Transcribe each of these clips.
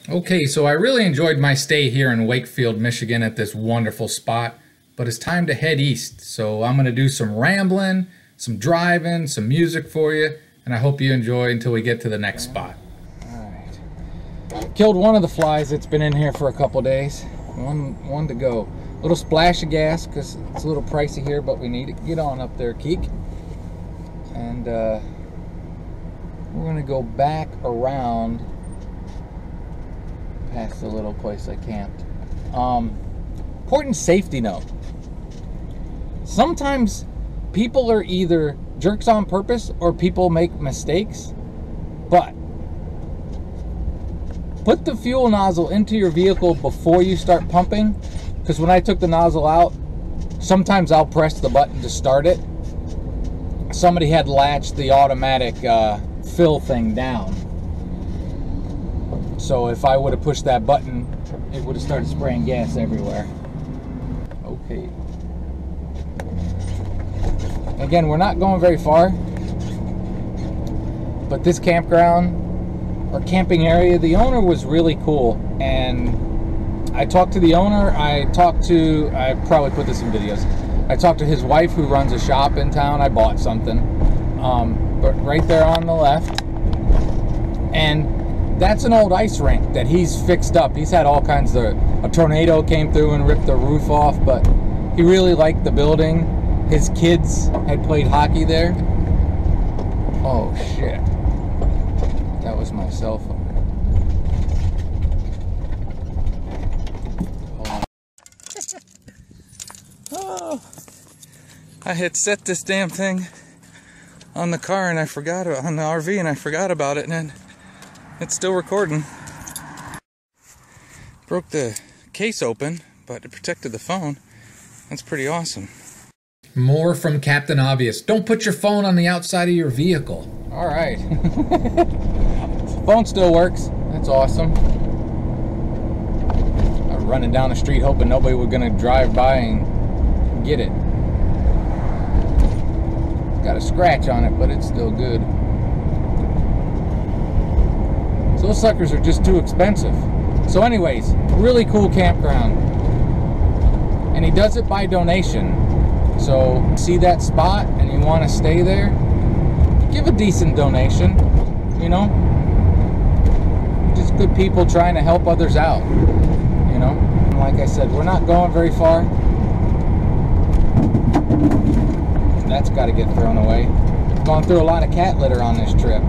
Okay, so I really enjoyed my stay here in Wakefield, Michigan at this wonderful spot, but it's time to head east. So I'm going to do some rambling, some driving, some music for you, and I hope you enjoy until we get to the next spot. All right. Killed one of the flies that's been in here for a couple days. One to go. Little splash of gas because it's a little pricey here, but we need it. Get on up there, Keek. And we're going to go back around past the little place I camped. Important safety note. Sometimes people are either jerks on purpose or people make mistakes, but put the fuel nozzle into your vehicle before you start pumping, because when I took the nozzle out, sometimes I'll press the button to start it. Somebody had latched the automatic fill thing down. So if I would have pushed that button, it would have started spraying gas everywhere. Okay. Again, we're not going very far, but this campground or camping area, the owner was really cool. And I talked to the owner. I probably put this in videos. I talked to his wife who runs a shop in town. I bought something, but right there on the left. And that's an old ice rink that he's fixed up. He's had all kinds of, a tornado came through and ripped the roof off, but he really liked the building. His kids had played hockey there. Oh shit. That was my cell phone. Oh, I had set this damn thing on the car and I forgot about, on the RV, and I forgot about it, and then it's still recording. Broke the case open, but it protected the phone. That's pretty awesome. More from Captain Obvious. Don't put your phone on the outside of your vehicle. All right. Phone still works. That's awesome. I'm running down the street hoping nobody was gonna drive by and get it. Got a scratch on it, but it's still good. So those suckers are just too expensive. So anyways, really cool campground. And he does it by donation. So see that spot and you want to stay there, give a decent donation, you know? Just good people trying to help others out, you know? And like I said, we're not going very far. That's got to get thrown away. Gone through a lot of cat litter on this trip.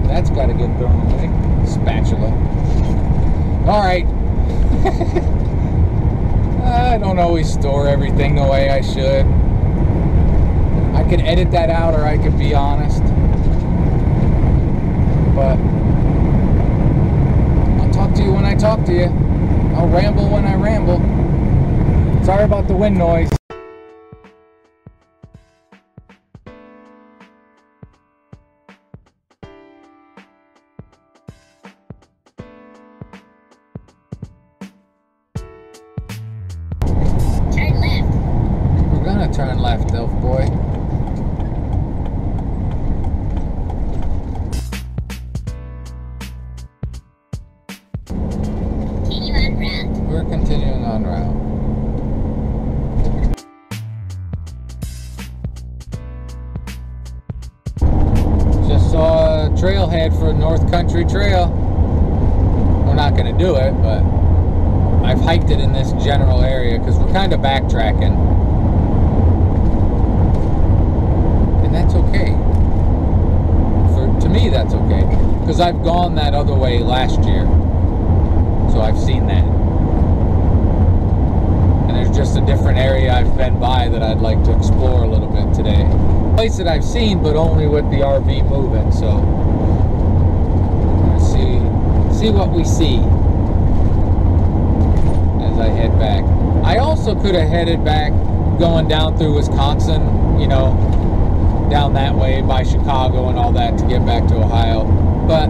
That's got to get thrown away. Spatula. All right. I don't always store everything the way I should. I could edit that out, or I could be honest. But I'll talk to you when I talk to you. I'll ramble when I ramble. Sorry about the wind noise. Turn left, elf boy. Continue on route. We're continuing on route. Just saw a trailhead for North Country Trail. We're not going to do it, but I've hiked it in this general area because we're kind of backtracking. That's okay. To me, that's okay. Because I've gone that other way last year. So I've seen that. And there's just a different area I've been by that I'd like to explore a little bit today. A place that I've seen, but only with the RV moving. So let's see what we see as I head back. I also could have headed back going down through Wisconsin, you know, down that way by Chicago and all that to get back to Ohio, but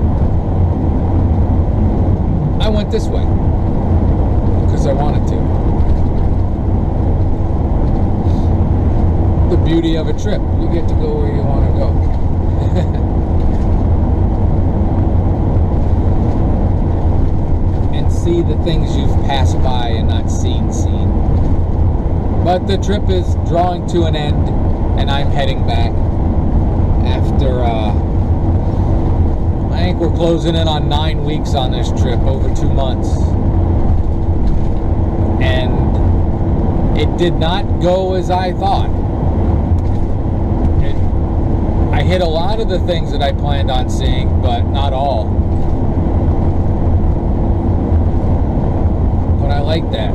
I went this way because I wanted to. The beauty of a trip, you get to go where you want to go. the things you've passed by and not seen. But the trip is drawing to an end, and I'm heading back after, I think we're closing in on 9 weeks on this trip, over 2 months. And it did not go as I thought. I hit a lot of the things that I planned on seeing, but not all. But I like that.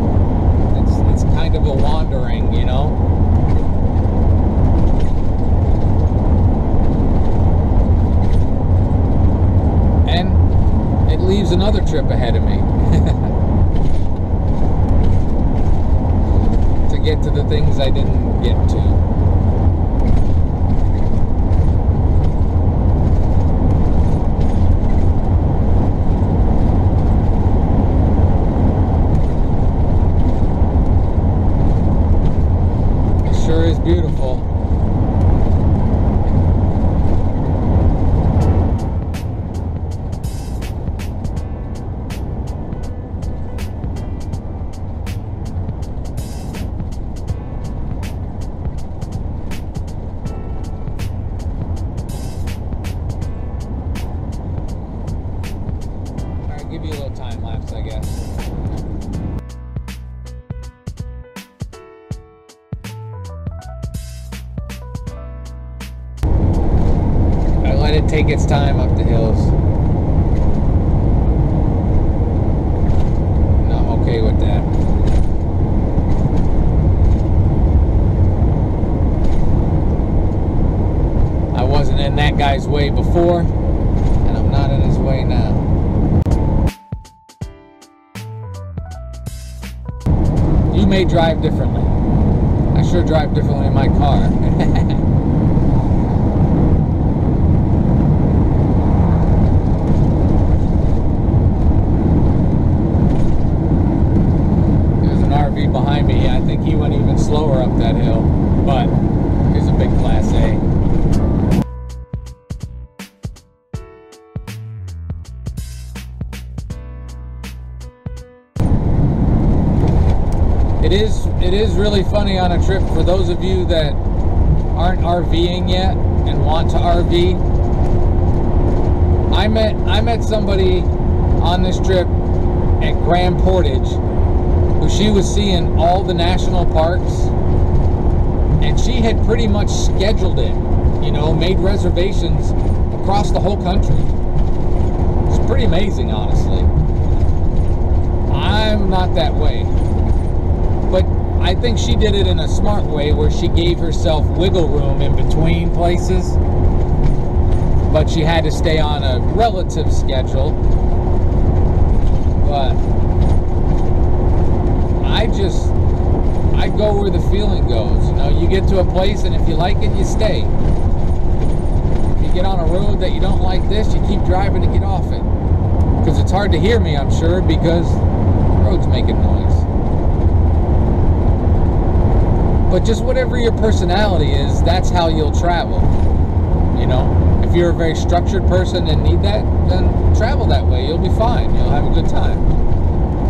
It's kind of a wandering, you know? And it leaves another trip ahead of me. To get to the things I didn't get to. Beautiful. I'll give you a little time lapse, I guess. Let it take its time up the hills. And I'm okay with that. I wasn't in that guy's way before, and I'm not in his way now. You may drive differently. I sure drive differently in my car. Behind me, I think he went even slower up that hill, but here's a big Class A. It is really funny on a trip for those of you that aren't RVing yet and want to RV. I met somebody on this trip at Grand Portage. She was seeing all the national parks, and she had pretty much scheduled it, you know, made reservations across the whole country. It's pretty amazing, honestly. I'm not that way, but I think she did it in a smart way where she gave herself wiggle room in between places, but she had to stay on a relative schedule. But I go where the feeling goes. You know, you get to a place, and if you like it, you stay. If you get on a road that you don't like this, you keep driving to get off it. Because it's hard to hear me, I'm sure, because the road's making noise. But just whatever your personality is, that's how you'll travel. You know, if you're a very structured person and need that, then travel that way. You'll be fine. You'll have a good time.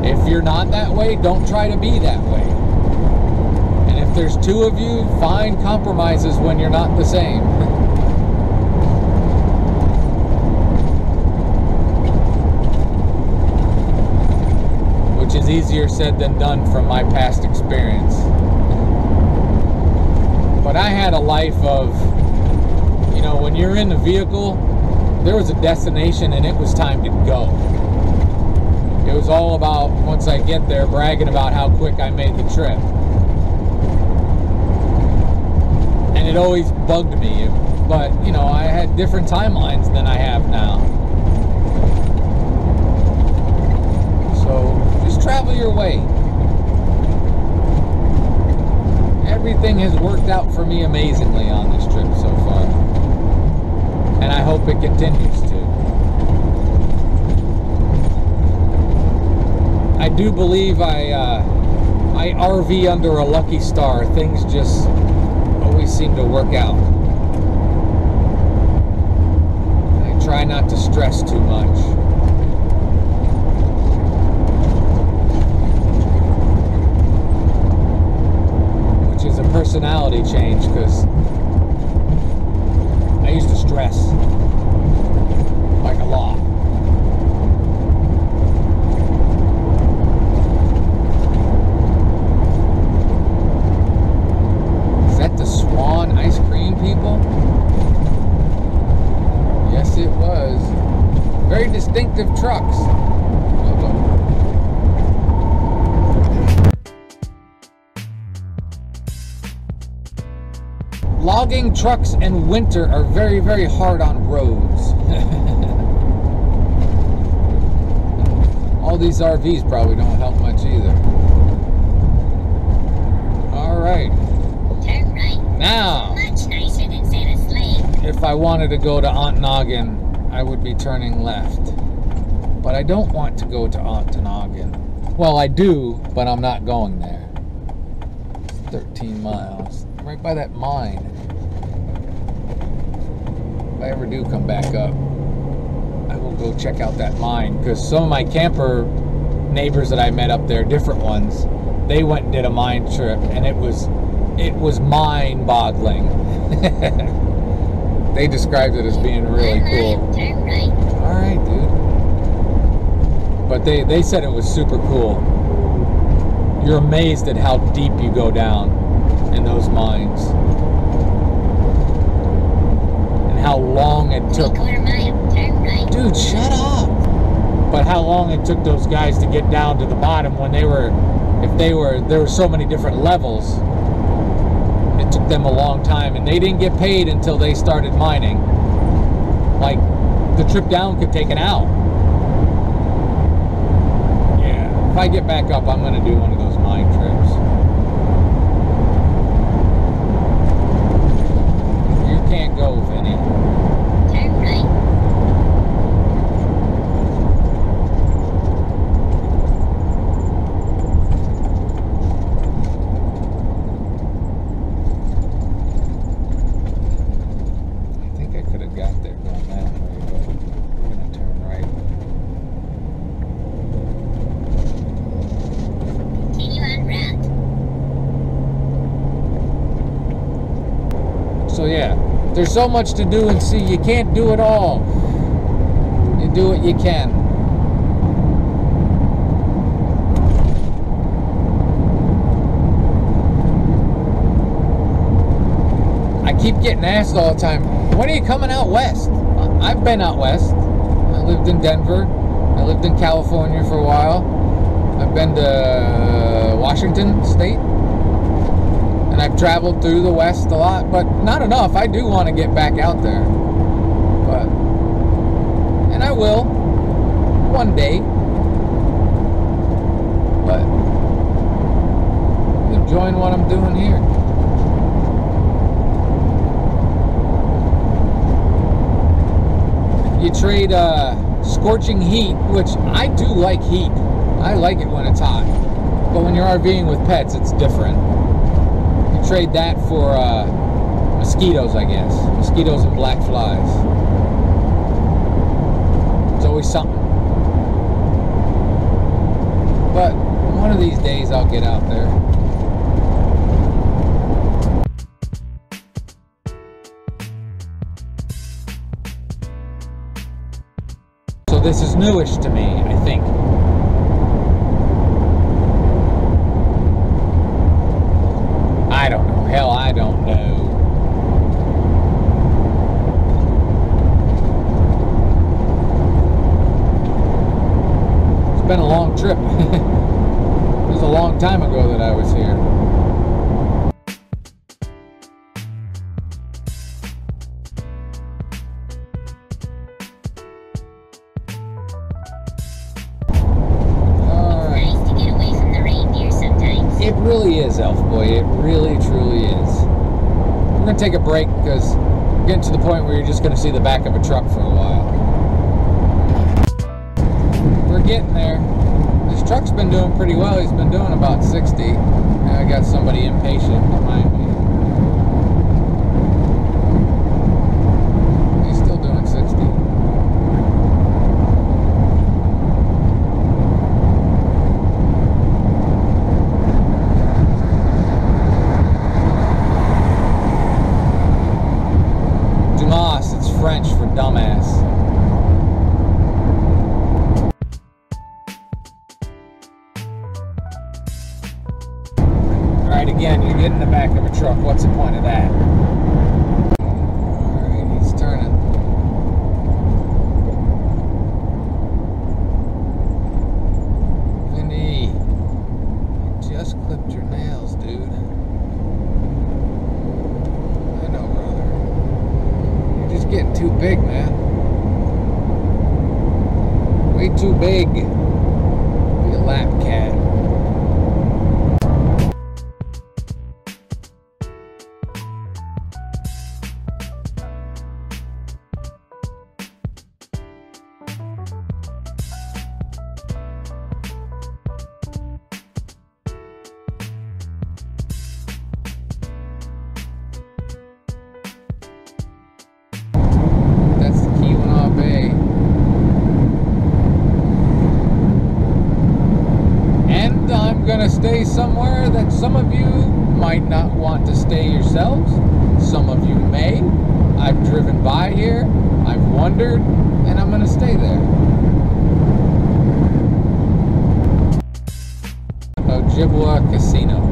If you're not that way, don't try to be that way. And if there's two of you, find compromises when you're not the same. Which is easier said than done from my past experience. But I had a life of, you know, when you're in the vehicle, there was a destination and it was time to go. It was all about, once I get there, bragging about how quick I made the trip. And it always bugged me. But, you know, I had different timelines than I have now. So, just travel your way. Everything has worked out for me amazingly on this trip so far. And I hope it continues to. I do believe I RV under a lucky star. Things just always seem to work out. I try not to stress too much. trucks. Logging trucks in winter are very, very hard on roads. All these RVs probably don't help much either. All right. Turn right. Now, Much nicer than Santa's sleigh. if I wanted to go to Ontonagon, I would be turning left. But I don't want to go to Ontonagon. Well, I do, but I'm not going there. It's 13 miles. Right by that mine. If I ever do come back up, I will go check out that mine, because some of my camper neighbors that I met up there, different ones, they went and did a mine trip, and it was mind-boggling. They described it as being really cool. Turn right. All right, dude. But they said it was super cool. You're amazed at how deep you go down in those mines, and how long it took. 3/4 mile. Turn right. Dude, shut up. But how long it took those guys to get down to the bottom when there were so many different levels. It took them a long time, and they didn't get paid until they started mining. Like, the trip down could take an hour. Yeah, if I get back up, I'm gonna do one of those mine trips. You can't go, Vinny. Turn right. I think I could have got there going that way, but we're gonna turn right. Continue on route. So yeah, there's so much to do and see. You can't do it all. You do what you can. I keep getting asked all the time, when are you coming out west? I've been out west. I lived in Denver. I lived in California for a while. I've been to Washington State. And I've traveled through the West a lot, but not enough. I do want to get back out there. And I will one day. But I'm enjoying what I'm doing here. You trade scorching heat, which I do like heat. I like it when it's hot. But when you're RVing with pets, it's different. Trade that for mosquitoes, I guess. Mosquitoes and black flies. It's always something. But one of these days I'll get out there. So this is newish to me, I think. I don't know. Hell, I don't know. It's been a long trip. It was a long time ago that I was here. It really is, Elf Boy. It really, truly is. We're going to take a break because we're getting to the point where you're just going to see the back of a truck for a while. We're getting there. This truck's been doing pretty well. He's been doing about 60. I got somebody impatient behind me. He's still doing 60. French for dumbass. Alright, again, you get in the back of a truck. What's the point of that? Alright, he's turning. pig. Be a lap cat. Gonna stay somewhere that some of you might not want to stay yourselves. Some of you may. I've driven by here, I've wondered, and I'm gonna stay there. Ojibwa Casino.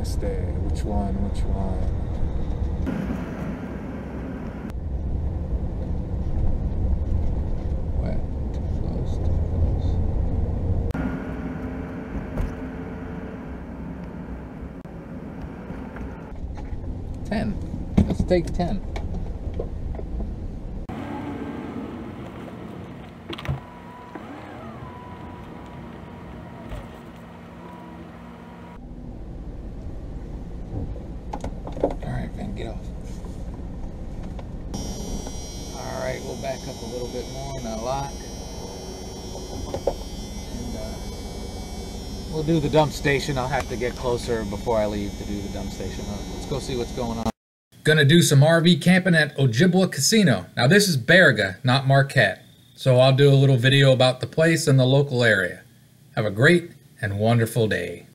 Stay. Which one? Which one? Wet. Too close. Too close. 10. Let's take 10. Get off. Alright, we'll back up a little bit more, not a lot. And we'll do the dump station. I'll have to get closer before I leave to do the dump station. Let's go see what's going on. Gonna do some RV camping at Ojibwa Casino. Now this is Baraga, not Marquette. So I'll do a little video about the place and the local area. Have a great and wonderful day.